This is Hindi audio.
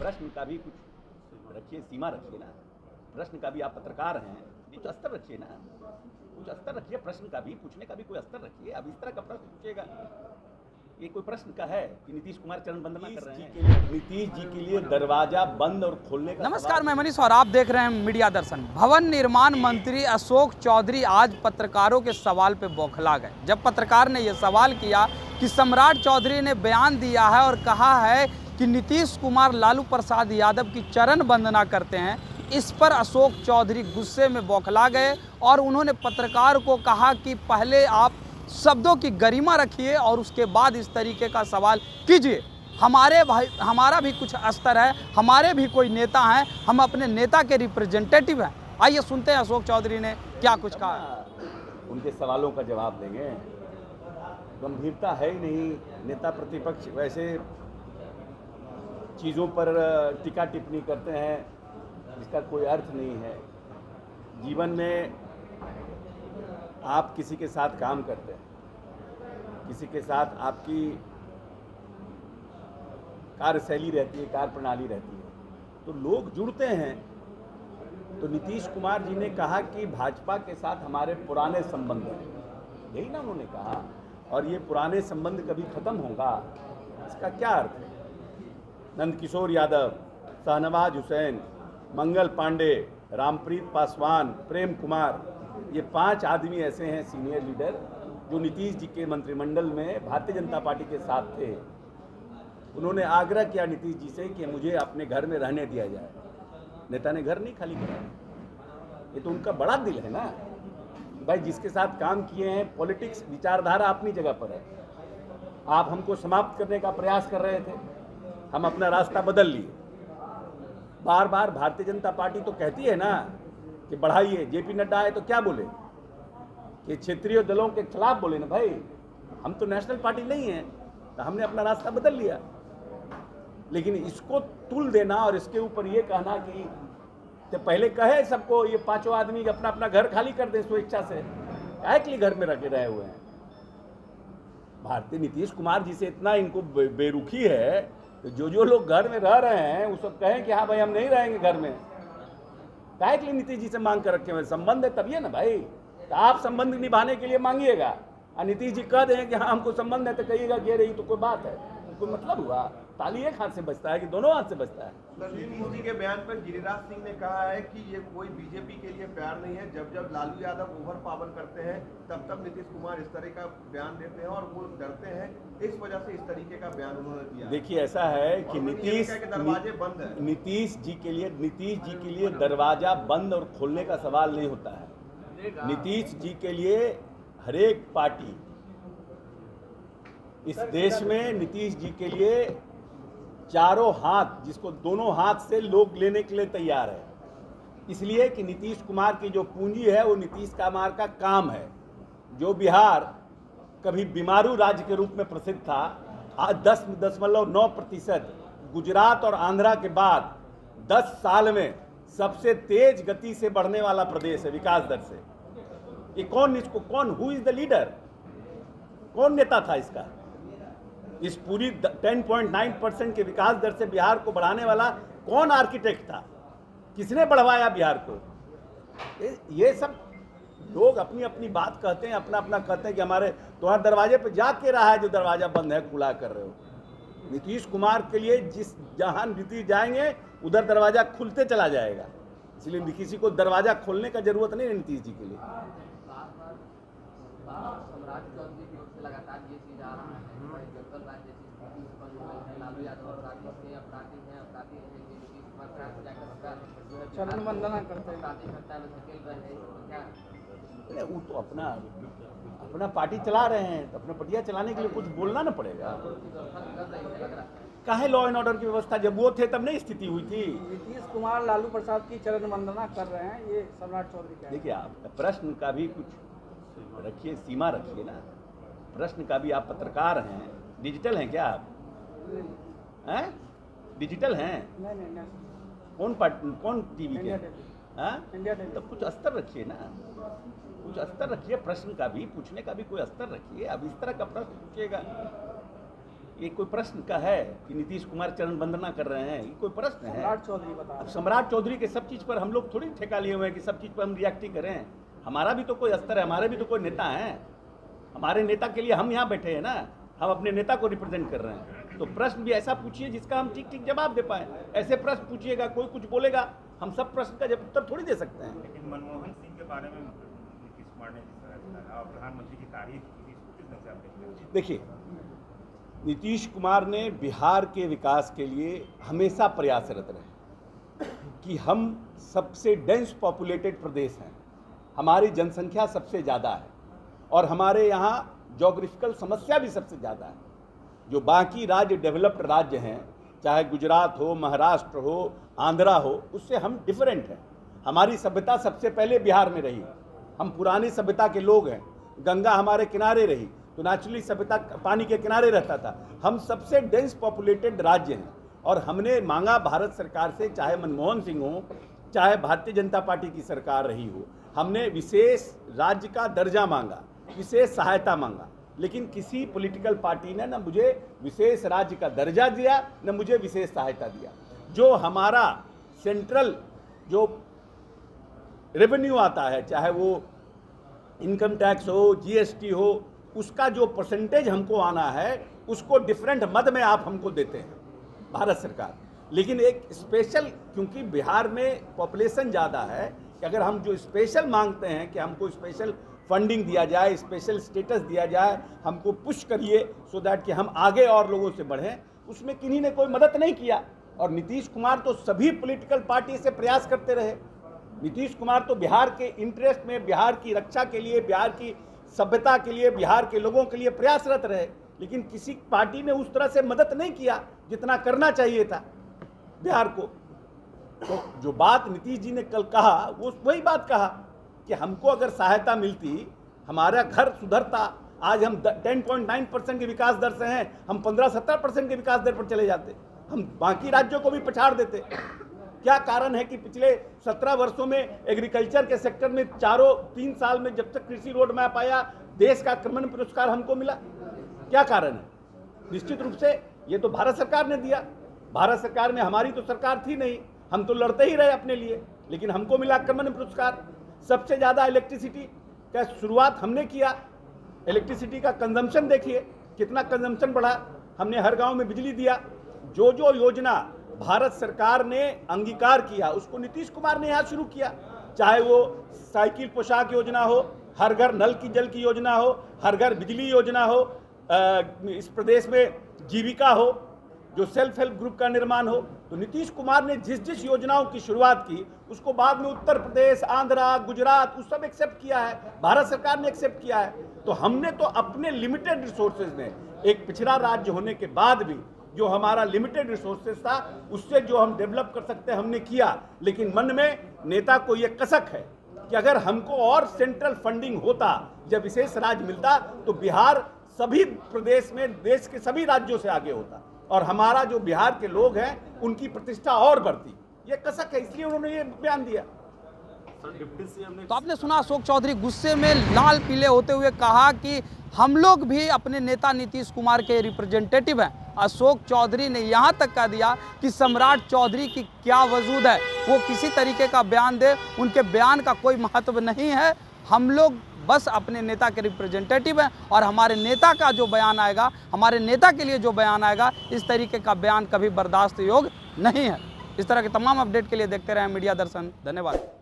प्रश्न का भी कुछ रखिए, सीमा रखिए ना। प्रश्न का भी आप पत्रकार हैं, कुछ स्तर रखिए ना, कुछ स्तर रखिए। प्रश्न का भी, पूछने का भी कोई स्तर रखिए। अब इस तरह का प्रश्न पूछिएगा, ये कोई प्रश्न का है कि नीतीश कुमार चरण वंदना कर रहे हैं? नीतीश जी के लिए दरवाजा बंद और खोलने का। नमस्कार, मैं मनीष और आप देख रहे हैं मीडिया दर्शन। भवन निर्माण मंत्री अशोक चौधरी आज पत्रकारों के सवाल पे बौखला गए जब पत्रकार ने यह सवाल किया कि सम्राट चौधरी ने बयान दिया है और कहा है कि नीतीश कुमार लालू प्रसाद यादव की चरण वंदना करते हैं। इस पर अशोक चौधरी गुस्से में बौखला गए और उन्होंने पत्रकार को कहा कि पहले आप शब्दों की गरिमा रखिए और उसके बाद इस तरीके का सवाल कीजिए। हमारा भी कुछ स्तर है, हमारे भी कोई नेता हैं, हम अपने नेता के रिप्रेजेंटेटिव हैं। आइए सुनते हैं अशोक चौधरी ने क्या कुछ कहा। उनके सवालों का जवाब देंगे। गंभीरता है ही नहीं। नेता प्रतिपक्ष वैसे चीज़ों पर टीका टिप्पणी करते हैं, इसका कोई अर्थ नहीं है। जीवन में आप किसी के साथ काम करते हैं, किसी के साथ आपकी कार्यशैली रहती है, कार्य प्रणाली रहती है, तो लोग जुड़ते हैं। तो नीतीश कुमार जी ने कहा कि भाजपा के साथ हमारे पुराने संबंध हैं, यही ना उन्होंने कहा, और ये पुराने संबंध कभी खत्म होगा, इसका क्या अर्थ है? नंदकिशोर यादव, शाहनवाज हुसैन, मंगल पांडे, रामप्रीत पासवान, प्रेम कुमार, ये 5 आदमी ऐसे हैं सीनियर लीडर जो नीतीश जी के मंत्रिमंडल में भारतीय जनता पार्टी के साथ थे। उन्होंने आग्रह किया नीतीश जी से कि मुझे अपने घर में रहने दिया जाए। नेता ने घर नहीं खाली कराया। ये तो उनका बड़ा दिल है ना भाई, जिसके साथ काम किए हैं। पॉलिटिक्स विचारधारा अपनी जगह पर है। आप हमको समाप्त करने का प्रयास कर रहे थे, हम अपना रास्ता बदल लिए। बार बार भारतीय जनता पार्टी तो कहती है ना कि बढ़ाइए। जेपी नड्डा आए तो क्या बोले कि क्षेत्रीय दलों के खिलाफ बोले ना भाई, हम तो नेशनल पार्टी नहीं है, तो हमने अपना रास्ता बदल लिया। लेकिन इसको तुल देना और इसके ऊपर ये कहना कि तो पहले कहे सबको ये 5 आदमी अपना अपना घर खाली कर दे स्वेच्छा से, काहे के लिए घर में रहे हुए हैं। भारतीय नीतीश कुमार जी से इतना इनको बेरुखी है, तो जो लोग घर में रह रहे हैं वो सब कहें कि हाँ भाई हम नहीं रहेंगे घर में। काहे के लिए नीतीश जी से मांग कर रखे हुए? संबंध है तभी है ना भाई, तो आप संबंध निभाने के लिए मांगिएगा। और नीतीश जी कह दें कि हाँ हमको संबंध है तो कहिएगा कह रही तो कोई बात है, कोई मतलब हुआ? ताली एक हाथ से बजता है कि दोनों हाथ से बजता है? नीतीश जी के बयान पर गिरिराज सिंह ने कहा है कि ये कोई बीजेपी के लिए प्यार नहीं है। जब जब लालू यादव ओवर पावर करते हैं तब तब नीतीश कुमार इस तरह का बयान देते हैं और वो डरते हैं, इस वजह से इस तरीके का बयान उन्होंने दिया। देखिए ऐसा है कि दरवाजे बंद है। नीतीश जी के लिए दरवाजा बंद और खोलने का सवाल नहीं होता है। नीतीश जी के लिए हरेक पार्टी इस देश में, नीतीश जी के लिए चारों हाथ, जिसको दोनों हाथ से लोग लेने के लिए तैयार है। इसलिए कि नीतीश कुमार की जो पूंजी है वो नीतीश कुमार का काम है। जो बिहार कभी बीमारू राज्य के रूप में प्रसिद्ध था, आज 10.9%, गुजरात और आंध्रा के बाद 10 साल में सबसे तेज गति से बढ़ने वाला प्रदेश है विकास दर से। ये कौन हु इज द लीडर? कौन नेता था इसका? इस पूरी 10.9% के विकास दर से बिहार को बढ़ाने वाला कौन आर्किटेक्ट था? किसने बढ़वाया बिहार को? ये सब लोग अपनी अपनी बात कहते हैं, अपना अपना कहते हैं कि हमारे तुम्हारे दरवाजे पे जा के रहा है जो दरवाजा बंद है खुला कर रहे हो। नीतीश कुमार के लिए जहां नीतीश जाएंगे उधर दरवाजा खुलते चला जाएगा। इसलिए किसी को दरवाजा खोलने का जरूरत नहीं है नीतीश जी के लिए। लगातार ये चीज आ रहा है, जंगल राज जैसी स्थिति उत्पन्न हो गई है। लालू यादव अपराधी से अपराधी हैं कि नीतीश कुमार चरण वंदना करते हैं, अपराधी करता है, धकेल रहे हैं। क्या वो तो अपना पार्टी चला रहे हैं, तो अपना पटिया चलाने के लिए कुछ बोलना ना पड़ेगा। काहे लॉ एंड ऑर्डर की व्यवस्था? जब वो थे तब नहीं स्थिति हुई थी। नीतीश कुमार लालू प्रसाद की चरण वंदना कर रहे हैं, ये सम्राट चौधरी। देखिए आप प्रश्न का भी कुछ रखिए, सीमा रखिए ना। प्रश्न का भी आप पत्रकार हैं, डिजिटल हैं क्या आप? हैं? डिजिटल हैं? नहीं। कौन टीवी के? India TV. तो कुछ स्तर रखिए ना, कुछ स्तर रखिए। प्रश्न का भी, पूछने का भी कोई स्तर रखिए। अब इस तरह का प्रश्न पूछिएगा, ये कोई प्रश्न का है कि नीतीश कुमार चरण वंदना कर रहे हैं? ये कोई प्रश्न है? सम्राट चौधरी बता अब सम्राट चौधरी के सब चीज़ पर हम लोग थोड़ी ठेका लिए हुए हैं कि सब चीज़ पर हम रिएक्ट ही करें। हमारा भी तो कोई स्तर है, हमारे भी तो कोई नेता हैं। हमारे नेता के लिए हम यहाँ बैठे हैं ना, हम अपने नेता को रिप्रेजेंट कर रहे हैं। तो प्रश्न भी ऐसा पूछिए जिसका हम ठीक ठीक जवाब दे पाए। ऐसे प्रश्न पूछिएगा, कोई कुछ बोलेगा, हम सब प्रश्न का जब उत्तर थोड़ी दे सकते हैं। लेकिन मनमोहन सिंह के बारे में नीतीश कुमार ने जिस तरह कहा और प्रधानमंत्री की तारीफ की, किस तरह से आप देखते हैं? देखिए, नीतीश कुमार ने बिहार के विकास के लिए हमेशा प्रयासरत रहे कि हम सबसे डेंस पॉपुलेटेड प्रदेश हैं, हमारी जनसंख्या सबसे ज़्यादा है और हमारे यहाँ जोग्राफिकल समस्या भी सबसे ज़्यादा है। जो बाकी राज्य डेवलप्ड राज्य हैं, चाहे गुजरात हो, महाराष्ट्र हो, आंध्रा हो, उससे हम डिफरेंट हैं। हमारी सभ्यता सबसे पहले बिहार में रही, हम पुरानी सभ्यता के लोग हैं। गंगा हमारे किनारे रही तो नेचुरली सभ्यता पानी के किनारे रहता था। हम सबसे डेंस पॉपुलेटेड राज्य हैं और हमने मांगा भारत सरकार से, चाहे मनमोहन सिंह हो, चाहे भारतीय जनता पार्टी की सरकार रही हो, हमने विशेष राज्य का दर्जा मांगा, विशेष सहायता मांगा। लेकिन किसी पॉलिटिकल पार्टी ने न मुझे विशेष राज्य का दर्जा दिया, न मुझे विशेष सहायता दिया। जो हमारा सेंट्रल जो रेवेन्यू आता है, चाहे वो इनकम टैक्स हो, जीएसटी हो, उसका जो परसेंटेज हमको आना है, उसको डिफरेंट मद में आप हमको देते हैं भारत सरकार। लेकिन एक स्पेशल, क्योंकि बिहार में पॉपुलेशन ज़्यादा है, कि अगर हम जो स्पेशल मांगते हैं कि हमको स्पेशल फंडिंग दिया जाए, स्पेशल स्टेटस दिया जाए, हमको पुश करिए सो दैट कि हम आगे और लोगों से बढ़ें, उसमें किन्हीं ने कोई मदद नहीं किया। और नीतीश कुमार तो सभी पॉलिटिकल पार्टी से प्रयास करते रहे। नीतीश कुमार तो बिहार के इंटरेस्ट में, बिहार की रक्षा के लिए, बिहार की सभ्यता के लिए, बिहार के लोगों के लिए प्रयासरत रहे। लेकिन किसी पार्टी ने उस तरह से मदद नहीं किया जितना करना चाहिए था बिहार को। तो जो बात नीतीश जी ने कल कहा, वो वही बात कहा कि हमको अगर सहायता मिलती, हमारा घर सुधरता। आज हम 10.9% के विकास दर से हैं, हम 15-17% के विकास दर पर चले जाते, हम बाकी राज्यों को भी पछाड़ देते। क्या कारण है कि पिछले 17 वर्षों में एग्रीकल्चर के सेक्टर में 3 साल में जब तक कृषि रोड मैप आया, देश का क्रमण पुरस्कार हमको मिला? क्या कारण है? निश्चित रूप से ये तो भारत सरकार ने दिया। भारत सरकार में हमारी तो सरकार थी नहीं, हम तो लड़ते ही रहे अपने लिए, लेकिन हमको मिला क्रमण पुरस्कार। सबसे ज़्यादा इलेक्ट्रिसिटी का शुरुआत हमने किया। इलेक्ट्रिसिटी का कंजम्पशन देखिए कितना कंजम्पशन बढ़ा, हमने हर गांव में बिजली दिया। जो जो योजना भारत सरकार ने अंगीकार किया, उसको नीतीश कुमार ने यहाँ शुरू किया। चाहे वो साइकिल पोशाक योजना हो, हर घर नल की जल की योजना हो, हर घर बिजली योजना हो, इस प्रदेश में जीविका हो, जो सेल्फ हेल्प ग्रुप का निर्माण हो। तो नीतीश कुमार ने जिस जिस योजनाओं की शुरुआत की, उसको बाद में उत्तर प्रदेश, आंध्रा, गुजरात, उस सब एक्सेप्ट किया है, भारत सरकार ने एक्सेप्ट किया है। तो हमने तो अपने लिमिटेड रिसोर्सेज में, एक पिछड़ा राज्य होने के बाद भी जो हमारा लिमिटेड रिसोर्सेज था, उससे जो हम डेवलप कर सकते हैं हमने किया। लेकिन मन में नेता को ये कसक है कि अगर हमको और सेंट्रल फंडिंग होता, जब विशेष राज्य मिलता, तो बिहार सभी प्रदेश में देश के सभी राज्यों से आगे होता और हमारा जो बिहार के लोग हैं उनकी प्रतिष्ठा और बढ़ती। ये कसक है, इसलिए उन्होंने ये बयान दिया। तो आपने सुना अशोक चौधरी गुस्से में लाल पीले होते हुए कहा कि हम लोग भी अपने नेता नीतीश कुमार के रिप्रेजेंटेटिव हैं। अशोक चौधरी ने यहाँ तक कह दिया कि सम्राट चौधरी की क्या वजूद है, वो किसी तरीके का बयान दे, उनके बयान का कोई महत्व नहीं है। हम लोग बस अपने नेता के रिप्रेजेंटेटिव हैं और हमारे नेता का जो बयान आएगा, हमारे नेता के लिए जो बयान आएगा, इस तरीके का बयान कभी बर्दाश्त योग्य नहीं है। इस तरह के तमाम अपडेट के लिए देखते रहें मीडिया दर्शन। धन्यवाद।